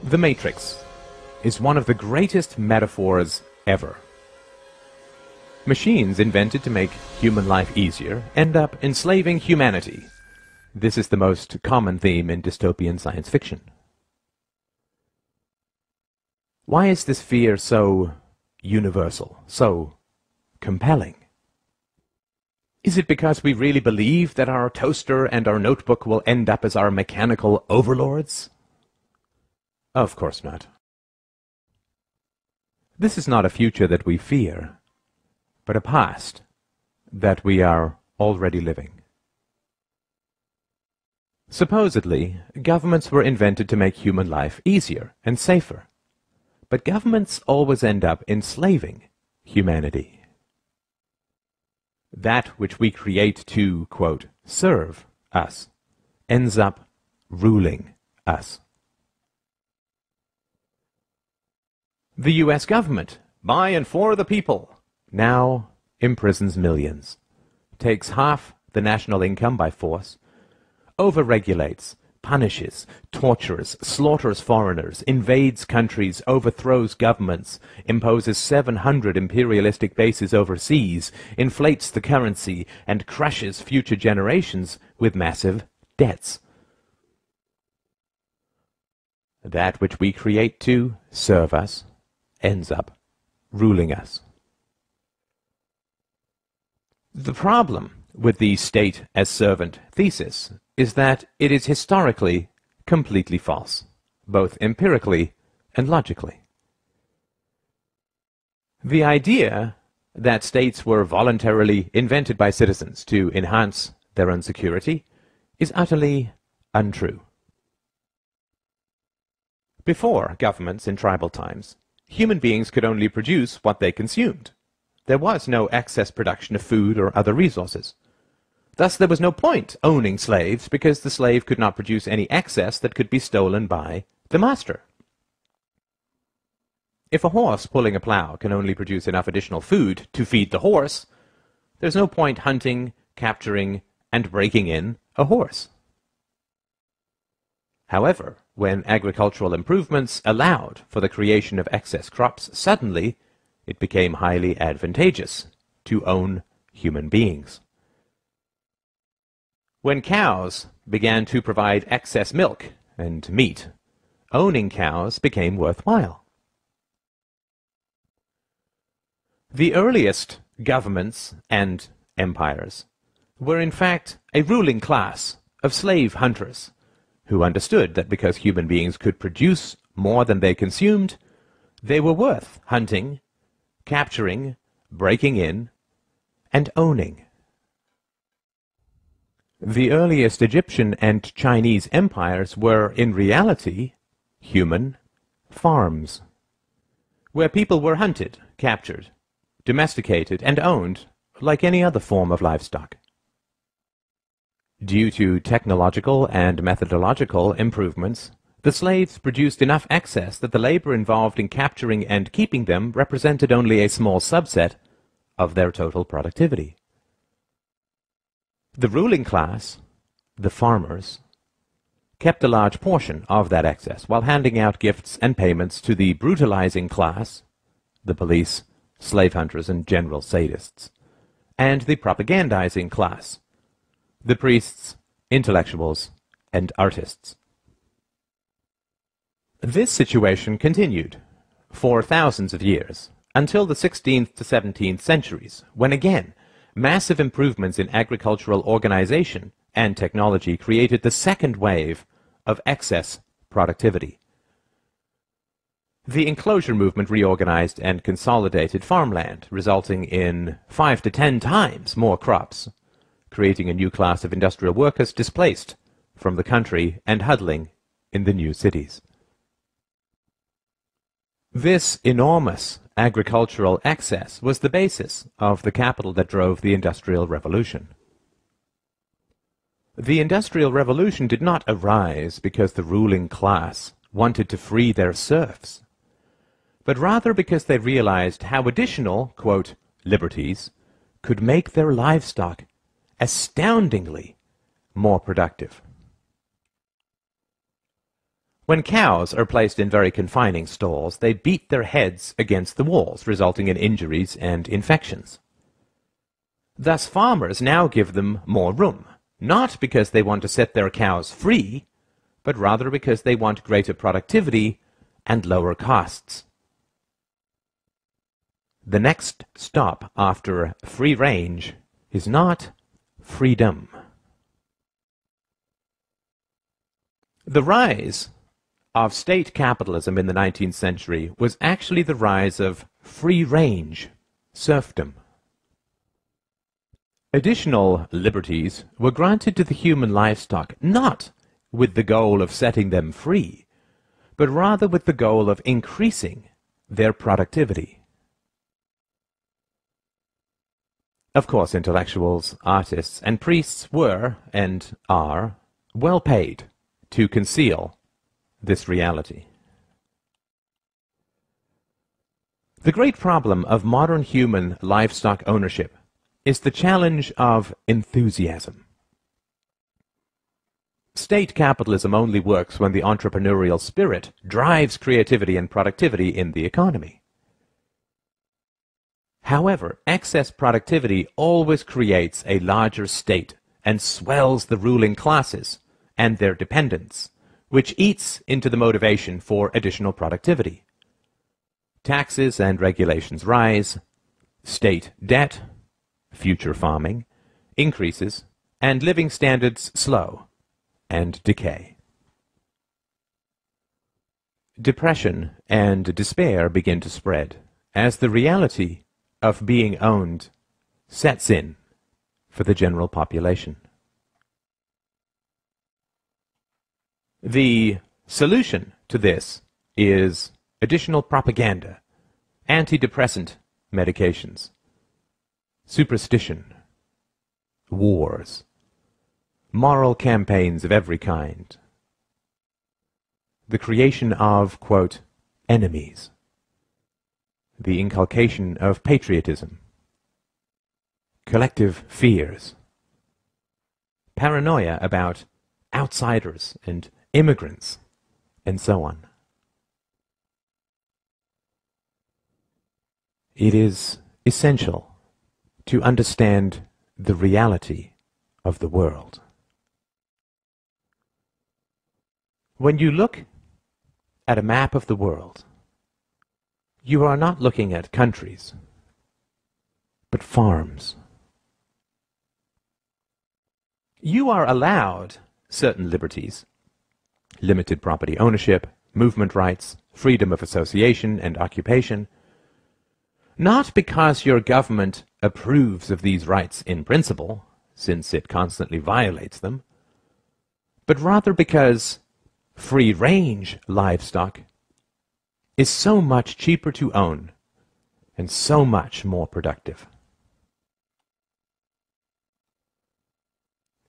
The Matrix is one of the greatest metaphors ever. Machines invented to make human life easier end up enslaving humanity. This is the most common theme in dystopian science fiction. Why is this fear so universal, so compelling? Is it because we really believe that our toaster and our notebook will end up as our mechanical overlords? Of course not. This is not a future that we fear, but a past that we are already living. Supposedly, governments were invented to make human life easier and safer, but governments always end up enslaving humanity. That which we create to, quote, serve us, ends up ruling us. The U.S. government, by and for the people, now imprisons millions, takes half the national income by force, overregulates, punishes, tortures, slaughters foreigners, invades countries, overthrows governments, imposes 700 imperialistic bases overseas, inflates the currency, and crushes future generations with massive debts. That which we create to serve us ends up ruling us. The problem with the state as servant thesis is that it is historically completely false, both empirically and logically. The idea that states were voluntarily invented by citizens to enhance their own security is utterly untrue. Before governments in tribal times, human beings could only produce what they consumed. There was no excess production of food or other resources. Thus there was no point owning slaves, because the slave could not produce any excess that could be stolen by the master. If a horse pulling a plow can only produce enough additional food to feed the horse, there's no point hunting, capturing, and breaking in a horse. However, when agricultural improvements allowed for the creation of excess crops, suddenly it became highly advantageous to own human beings. When cows began to provide excess milk and meat, owning cows became worthwhile. The earliest governments and empires were in fact a ruling class of slave hunters who understood that because human beings could produce more than they consumed, they were worth hunting, capturing, breaking in, and owning. The earliest Egyptian and Chinese empires were, in reality, human farms, where people were hunted, captured, domesticated, and owned like any other form of livestock. Due to technological and methodological improvements, the slaves produced enough excess that the labor involved in capturing and keeping them represented only a small subset of their total productivity. The ruling class, the farmers, kept a large portion of that excess while handing out gifts and payments to the brutalizing class, the police, slave hunters, and general sadists, and the propagandizing class, the priests, intellectuals, and artists. This situation continued for thousands of years, until the 16th to 17th centuries, when again massive improvements in agricultural organization and technology created the second wave of excess productivity. The enclosure movement reorganized and consolidated farmland, resulting in 5 to 10 times more crops, creating a new class of industrial workers displaced from the country and huddling in the new cities. This enormous agricultural excess was the basis of the capital that drove the Industrial Revolution. The Industrial Revolution did not arise because the ruling class wanted to free their serfs, but rather because they realized how additional, quote, liberties could make their livestock astoundingly more productive. When cows are placed in very confining stalls, they beat their heads against the walls, resulting in injuries and infections. Thus farmers now give them more room, not because they want to set their cows free, but rather because they want greater productivity and lower costs. The next stop after free range is not freedom. The rise of state capitalism in the 19th century was actually the rise of free-range serfdom. Additional liberties were granted to the human livestock not with the goal of setting them free, but rather with the goal of increasing their productivity. Of course, intellectuals, artists, and priests were, and are, well paid to conceal this reality. The great problem of modern human livestock ownership is the challenge of enthusiasm. State capitalism only works when the entrepreneurial spirit drives creativity and productivity in the economy. However, excess productivity always creates a larger state and swells the ruling classes and their dependents, which eats into the motivation for additional productivity. Taxes and regulations rise, state debt, future farming, increases, and living standards slow and decay. Depression and despair begin to spread as the reality of being owned sets in for the general population. The solution to this is additional propaganda, antidepressant medications, superstition, wars, moral campaigns of every kind, the creation of, quote, enemies, the inculcation of patriotism, collective fears, paranoia about outsiders and immigrants, and so on. It is essential to understand the reality of the world. When you look at a map of the world, you are not looking at countries, but farms. You are allowed certain liberties, limited property ownership, movement rights, freedom of association and occupation, not because your government approves of these rights in principle, since it constantly violates them, but rather because free-range livestock is so much cheaper to own and so much more productive.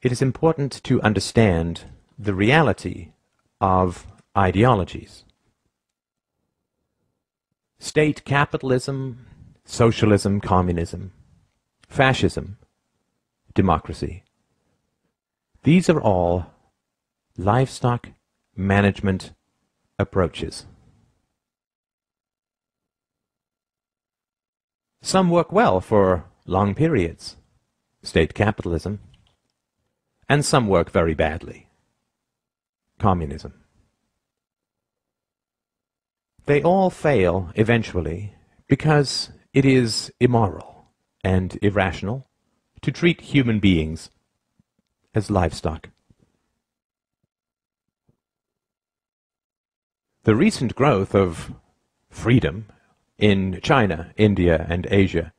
It is important to understand the reality of ideologies. State capitalism, socialism, communism, fascism, democracy. These are all livestock management approaches. Some work well for long periods, state capitalism, and some work very badly, communism. They all fail eventually because it is immoral and irrational to treat human beings as livestock. The recent growth of freedom in China, India, and Asia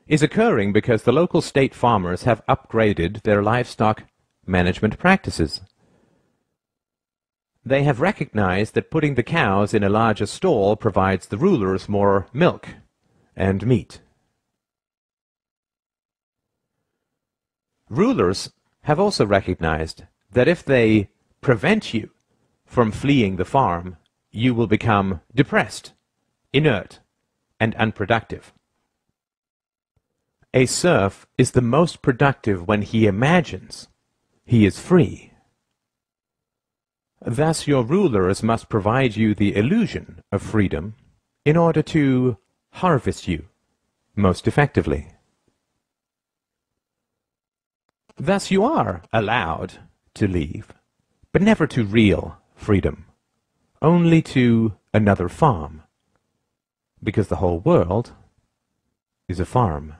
is occurring because the local state farmers have upgraded their livestock management practices. They have recognized that putting the cows in a larger stall provides the rulers more milk and meat. Rulers have also recognized that if they prevent you from fleeing the farm, you will become depressed, inert, and unproductive. A serf is the most productive when he imagines he is free. Thus your rulers must provide you the illusion of freedom in order to harvest you most effectively. Thus you are allowed to leave, but never to real freedom, only to another farm, because the whole world is a farm.